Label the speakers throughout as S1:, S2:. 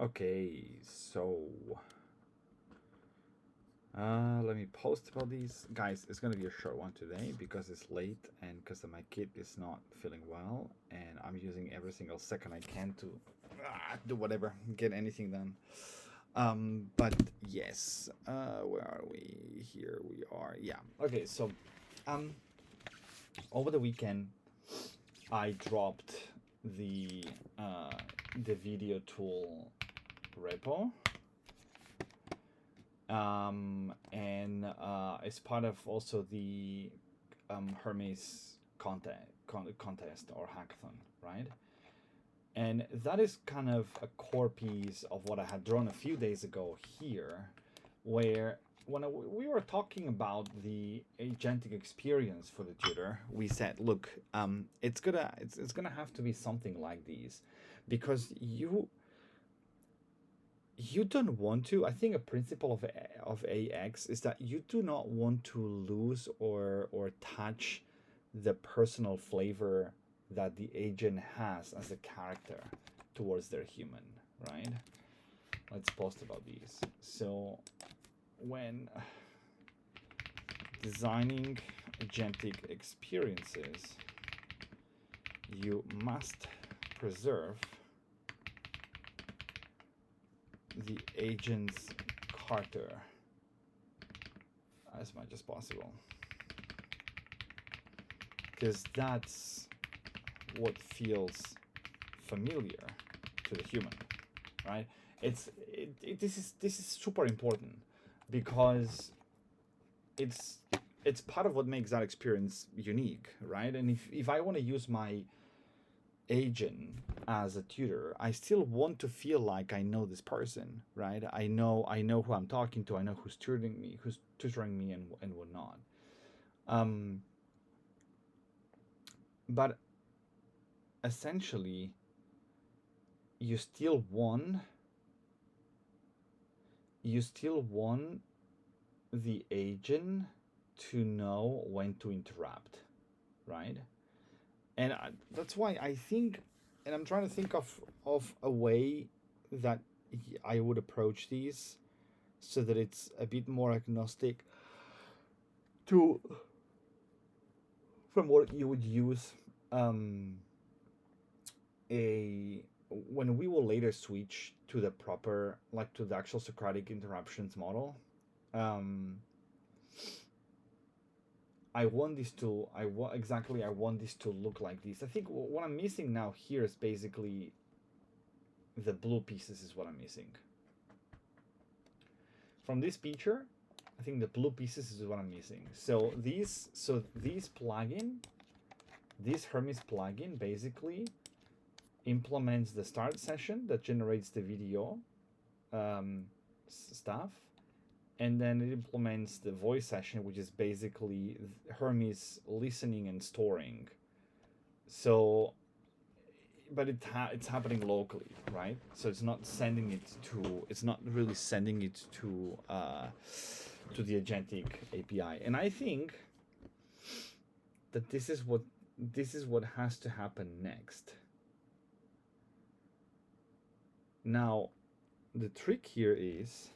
S1: Okay, so let me post about these. Guys, it's gonna be a short one today because it's late and because my kid is not feeling well and I'm using every single second I can to do whatever, get anything done. But yes, where are we? Here we are. Yeah. Okay, so um over the weekend I dropped the uh the video tool repo, and it's part of also the Hermes contest or hackathon, right? And that is kind of a core piece of what I had drawn a few days ago here, where when we were talking about the agentic experience for the tutor, we said, look, it's gonna have to be something like these, because you don't want to. I think a principle of AX is that you do not want to lose or touch the personal flavor that the agent has as a character towards their human, right? Let's post about these. So when designing agentic experiences, you must preserve the agent's character as much as possible, because that's what feels familiar to the human, right? This is super important because it's part of what makes that experience unique, right? And if I want to use my agent as a tutor, I still want to feel like I know this person, right? I know who I'm talking to. I know who's tutoring me, and whatnot. But essentially, you still want the agent to know when to interrupt, right? And that's why I think, and I'm trying to think of a way that I would approach these so that it's a bit more agnostic to from what you would use a when we will later switch to the proper, like to the actual Socratic interruptions model. I want this to I want this to look like this. I think what I'm missing now here is basically the blue pieces is what I'm missing from this feature. I think the blue pieces is what I'm missing. So these plugin, this Hermes plugin basically implements the start session that generates the video stuff, and then it implements the voice session, which is basically Hermes listening and storing. So, but it's happening locally, right? So it's not sending it to. It's not really sending it to the Agentic API. And I think that this is what has to happen next. Now, the trick here is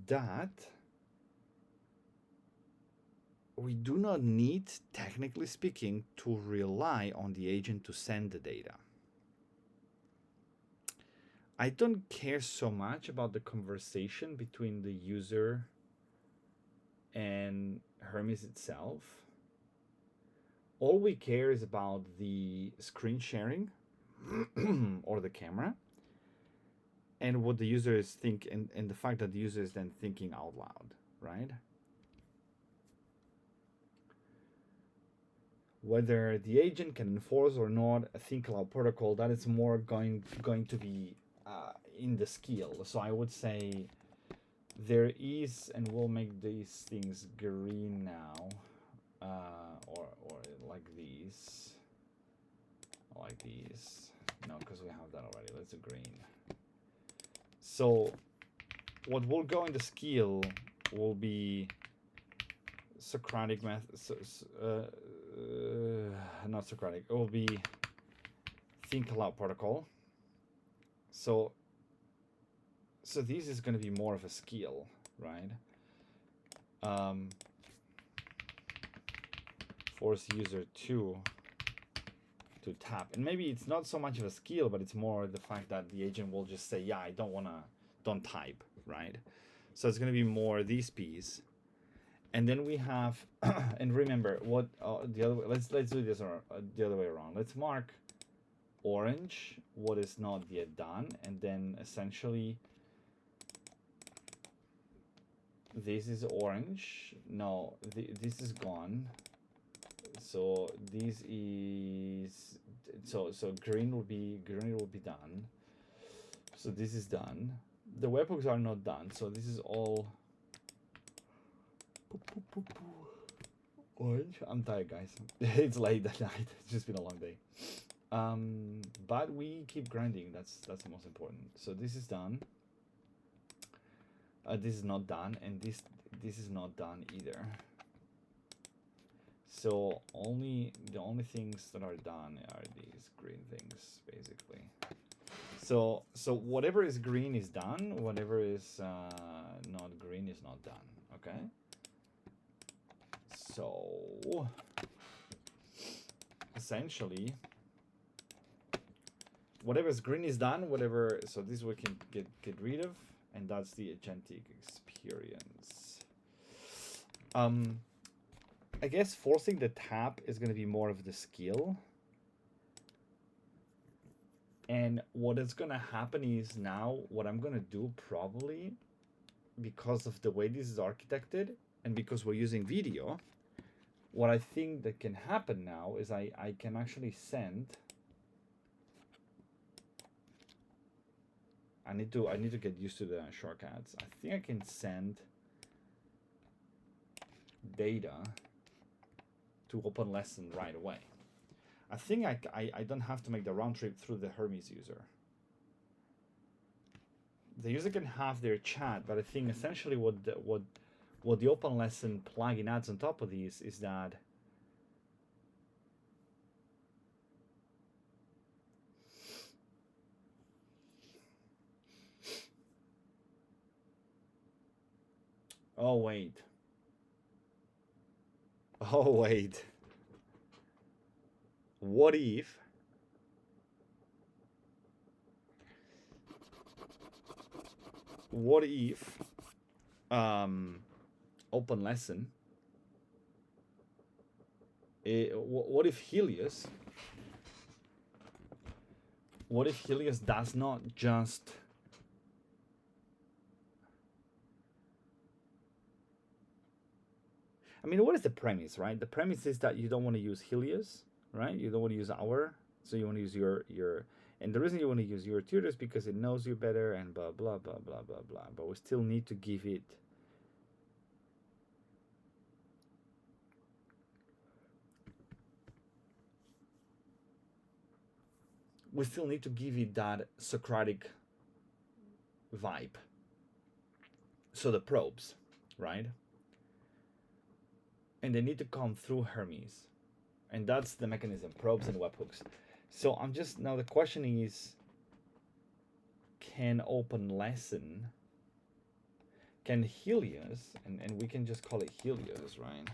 S1: that we do not need, technically speaking, to rely on the agent to send the data. I don't care so much about the conversation between the user and Hermes itself. All we care is about the screen sharing or the camera, and what the user is thinking, and the fact that the user is then thinking out loud, right? Whether the agent can enforce or not a think aloud protocol, that is more going to be in the skill. So I would say there is, and we'll make these things green now, or like these, no, because we have that already. Let's do green. So what will go in the skill will be Socratic method, not Socratic, it will be think aloud protocol. So this is going to be more of a skill, right? Force user to tap, and maybe it's not so much of a skill, but it's more the fact that the agent will just say, yeah, I don't type, right? So it's going to be more this piece, and then we have and remember what the other way, let's do this the other way around. Let's mark orange what is not yet done, and then essentially this is orange. No, this is gone. So this is so green will be done. So this is done. The webhooks are not done. So this is all orange. I'm tired, guys. It's late at night. It's just been a long day. But we keep grinding. That's the most important. So this is done. This is not done, and this is not done either. So the only things that are done are these green things, basically. So whatever is green is done. Whatever is not green is not done. Okay. So essentially, whatever is green is done. Whatever. So this we can get rid of, and that's the Agentic experience. I guess forcing the tap is going to be more of the skill. And what is going to happen is now what I'm going to do probably, because of the way this is architected and because we're using video, what I think that can happen now is I can actually send. I need to get used to the shortcuts. I think I can send data to open lesson right away. I think I don't have to make the round trip through the Hermes user. The user can have their chat, but I think essentially what the open lesson plugin adds on top of these is that oh wait. What if open lesson, what if Helios does not just I mean, what is the premise, right? The premise is that you don't want to use Helios, right? You don't want to use our, so you want to use your, and the reason you want to use your tutor is because it knows you better and blah, blah, blah, blah, blah, blah. But we still need to give it that Socratic vibe. So the probes, right? And they need to come through Hermes. And that's the mechanism, probes and webhooks. So I'm just, now the question is, can Helios, and we can just call it Helios, right?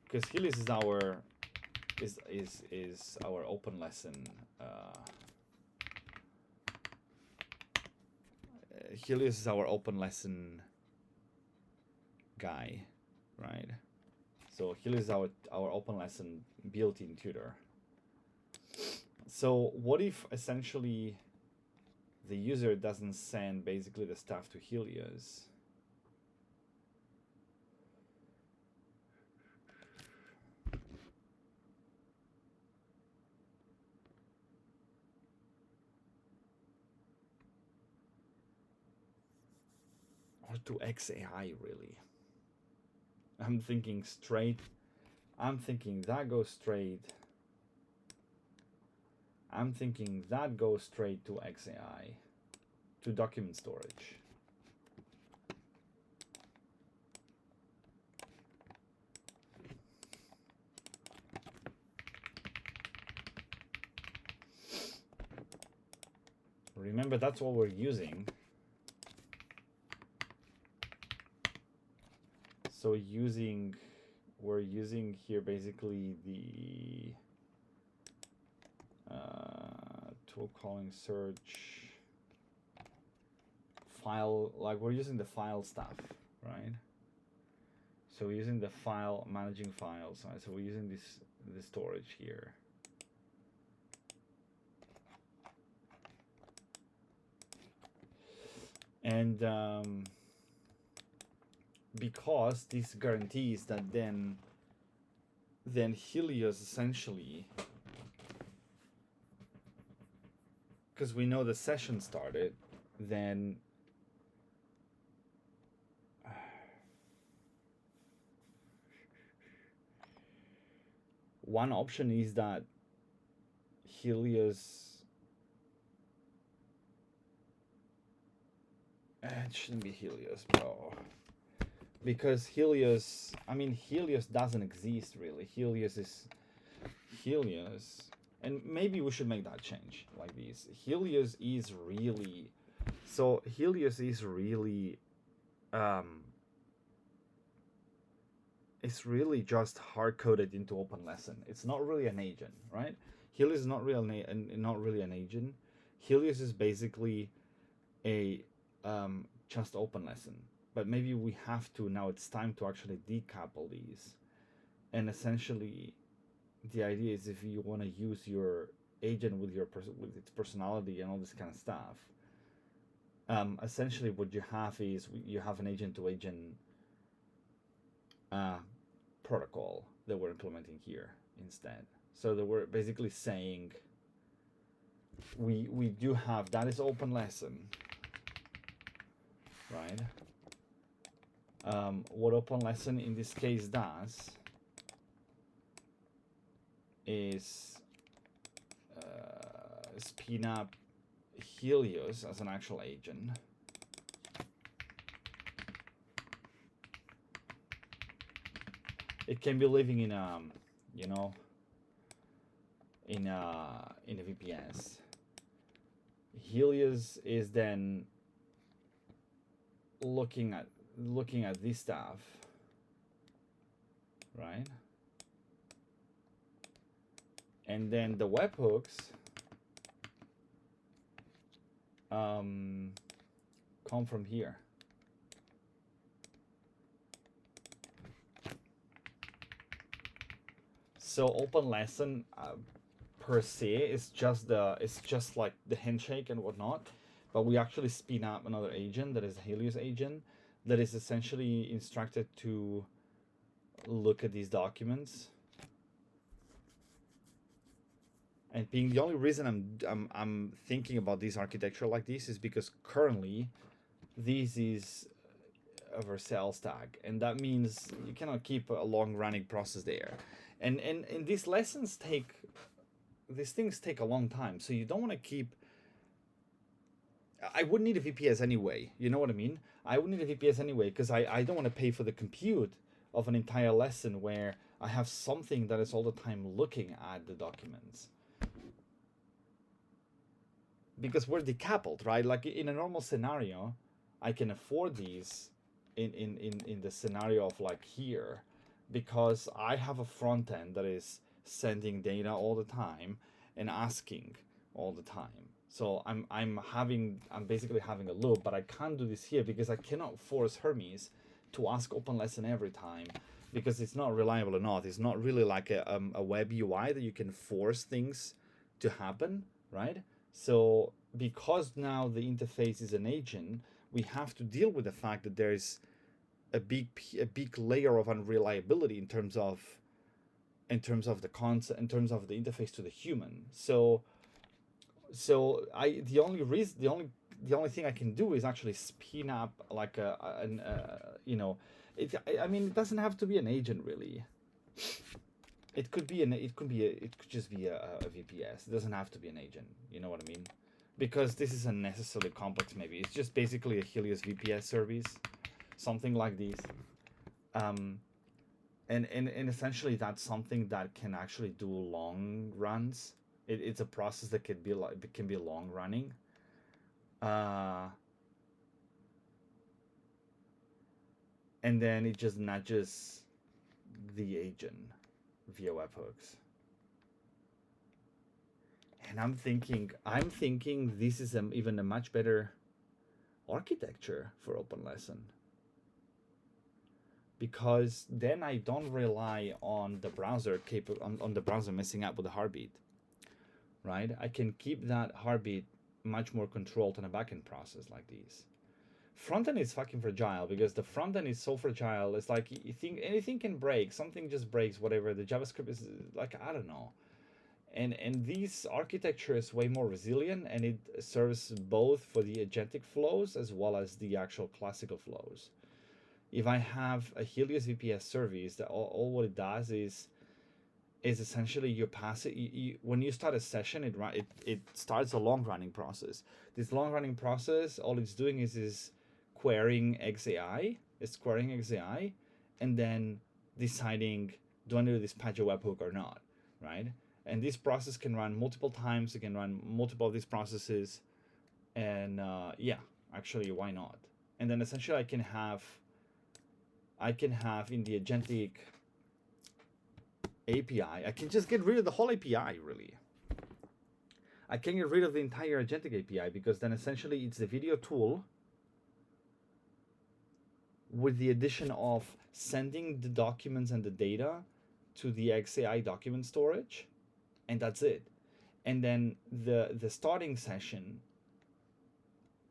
S1: Because Helios is our, is our open lesson, Helios is our open lesson guy, right? So Helios is our open lesson built-in tutor. So what if essentially the user doesn't send basically the stuff to Helios? Or to XAI, really? I'm thinking that goes straight. I'm thinking that goes straight to XAI, to document storage. remember that's what we're using. So we're using here basically the tool calling search file, like we're using the file stuff, right? So we're using the file, managing files, right? So we're using this storage here. And because this guarantees that then Helios essentially, because we know the session started, then one option is that Helios, it shouldn't be Helios, bro, because Helios, I mean, Helios doesn't exist really. Helios is Helios, and maybe we should make that change like this. Helios is really, so Helios is really it's really just hard-coded into OpenLesson. It's not really an agent, right? Helios is not really an agent. Helios is basically a just OpenLesson. But maybe we have to, now it's time to actually decouple these. And essentially, the idea is if you want to use your agent with its personality and all this kind of stuff, essentially what you have is you have an agent-to-agent protocol that we're implementing here instead. So that we're basically saying we do have, that is OpenLesson, right? What OpenLesson in this case does is spin up Helios as an actual agent. It can be living in a, you know, in a VPS. Helios is then looking at this stuff, right? And then the webhooks come from here. So OpenLesson per se is just like the handshake and whatnot, but we actually spin up another agent that is a Helios agent that is essentially instructed to look at these documents. And being the only reason I'm thinking about this architecture like this is because currently this is a Vercel stack, and that means you cannot keep a long running process there. And these things take a long time, so you don't want to keep. I would need a VPS anyway, you know what I mean? I would need a VPS anyway because I don't want to pay for the compute of an entire lesson where I have something that is all the time looking at the documents. Because we're decoupled, right? Like in a normal scenario, I can afford these in the scenario of like here, because I have a front end that is sending data all the time and asking all the time. So I'm basically having a loop, but I can't do this here because I cannot force Hermes to ask OpenLesson every time, because it's not reliable enough. It's not really like a web UI that you can force things to happen, right? So because now the interface is an agent, we have to deal with the fact that there's a big layer of unreliability in terms of the concept, in terms of the interface to the human. So the only thing I can do is actually spin up like I mean, it doesn't have to be an agent really. It could just be a VPS. It doesn't have to be an agent. You know what I mean? Because this is unnecessarily complex. Maybe it's just basically a Helios VPS service, something like this. And essentially that's something that can actually do long runs. It's a process that can be long running. uh, and then it just nudges the agent via webhooks. And I'm thinking this is even a much better architecture for open lesson, because then I don't rely on the browser on the browser messing up with the heartbeat, right? I can keep that heartbeat much more controlled on a backend process like these. Frontend is fucking fragile, because the frontend is so fragile. It's like you think anything can break, something just breaks, whatever. The JavaScript is like, I don't know. And this architecture is way more resilient, and it serves both for the agentic flows as well as the actual classical flows. If I have a Helios VPS service, that all what it does is essentially you pass it. When you start a session, it starts a long running process. This long running process, all it's doing is querying XAI. It's querying XAI, and then deciding, do I need to dispatch a webhook or not, right? And this process can run multiple times. It can run multiple of these processes, and yeah, actually, why not? And then essentially, I can have in the Agentic API, I can just get rid of the whole API, really. I can get rid of the entire Agentic API, because then essentially it's the video tool with the addition of sending the documents and the data to the XAI document storage, and that's it. And then the starting session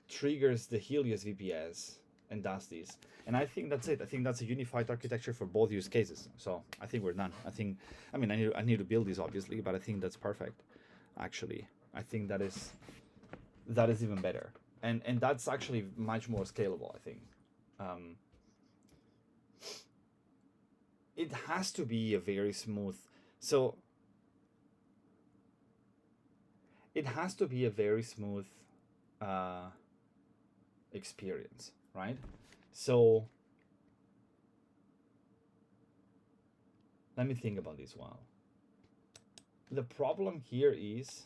S1: triggers the Helios VPS and does this. And I think that's it. I think that's a unified architecture for both use cases. So I think we're done. I need to build this, obviously, but I think that's perfect. Actually, I think that is even better, and that's actually much more scalable. I think it has to be a very smooth. So it has to be a very smooth experience, right? So let me think about this while. The problem here is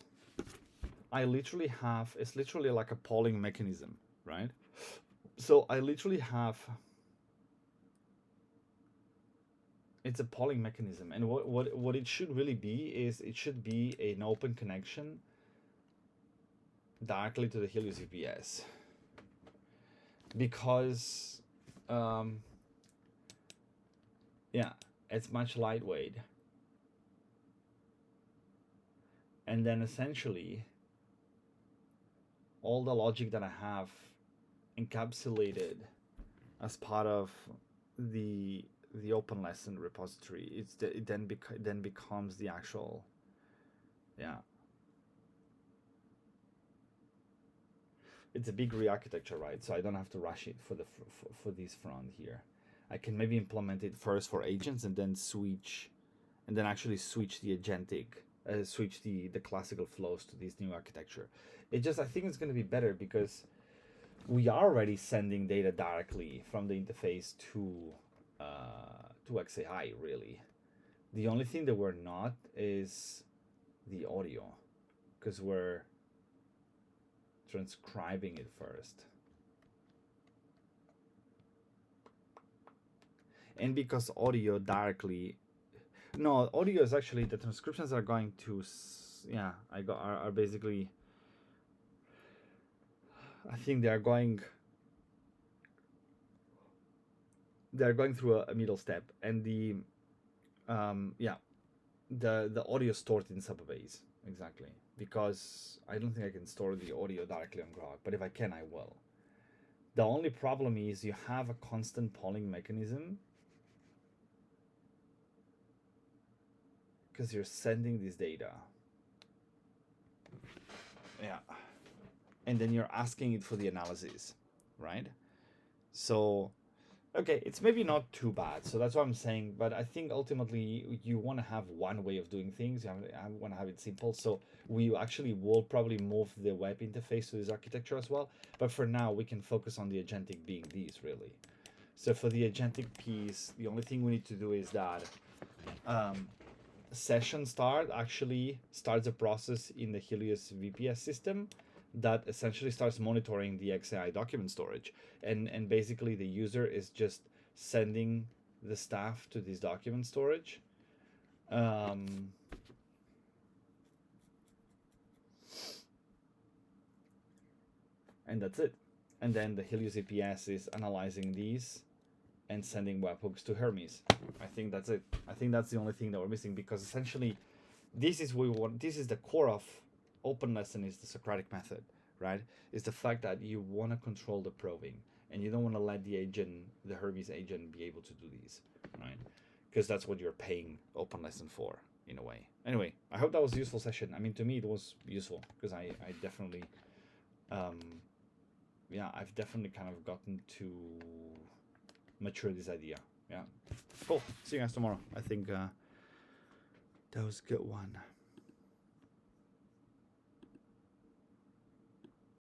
S1: it's literally like a polling mechanism, right? So I literally have, it's a polling mechanism, and what it should really be is it should be an open connection directly to the Helios VPS, because yeah, it's much lightweight, and then essentially all the logic that I have encapsulated as part of the open lesson repository, it then becomes the actual, yeah, it's a big re-architecture, right? So I don't have to rush it for this front here. I can maybe implement it first for agents, and then actually switch the agentic, switch the classical flows to this new architecture. I think it's going to be better, because we are already sending data directly from the interface to XAI, really. The only thing that we're not is the audio, because we're transcribing it first. And because audio is actually, the transcriptions are going to, are basically, I think they're going through a middle step, and the audio stored in Supabase, exactly, because I don't think I can store the audio directly on Grok, but if I can, I will. The only problem is you have a constant polling mechanism, because you're sending this data, and then you're asking it for the analysis, right? So okay, it's maybe not too bad. So that's what I'm saying. But I think ultimately you want to have one way of doing things. You want to have it simple. So we actually will probably move the web interface to this architecture as well. But for now, we can focus on the agentic being these, really. So for the agentic piece, the only thing we need to do is that session start actually starts a process in the Helios VPS system that essentially starts monitoring the XAI document storage, and basically the user is just sending the staff to this document storage. And that's it. And then the Helios APS is analyzing these and sending webhooks to Hermes. I think that's it. I think that's the only thing that we're missing, because essentially this is what we want. This is the core of openness, and is the Socratic method, right? Is the fact that you want to control the probing, and you don't want to let the agent, the Hermes agent, be able to do these, right? Because that's what you're paying open lesson for, in a way. Anyway, I hope that was a useful session. I mean, to me it was useful, because I definitely yeah, I've definitely kind of gotten to mature this idea. Yeah, cool. See you guys tomorrow. I think that was a good one.